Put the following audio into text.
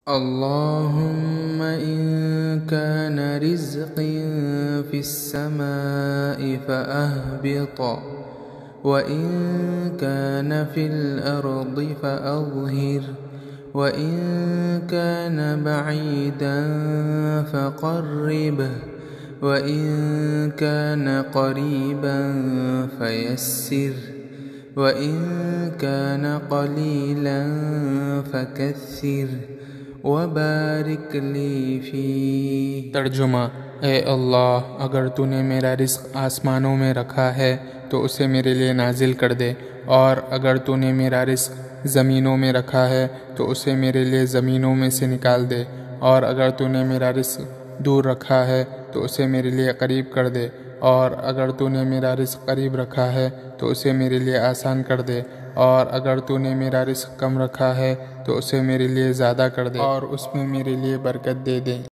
اللهم إن كان رزقي في السماء فأهبط، وإن كان في الأرض فأظهر، وإن كان بعيدا فقربه، وإن كان قريبا فيسر، وإن كان قليلا فكثر، वबारिक ली फी। तर्जुमा: ए अल्लाह, अगर तूने मेरा रिज़्क़ आसमानों में रखा है तो उसे मेरे लिए नाजिल कर दे, और अगर तूने मेरा रिज़्क़ ज़मीनों में रखा है तो उसे मेरे लिए ज़मीनों में से निकाल दे, और अगर तूने मेरा रिज़्क़ दूर रखा है तो उसे मेरे लिए करीब कर दे, और अगर तूने मेरा रिज़्क़ करीब रखा है तो उसे मेरे लिए आसान कर दे, और अगर तूने मेरा रिज़्क़ कम रखा है तो उसे मेरे लिए ज़्यादा कर दे और उसमें मेरे लिए बरकत दे दे।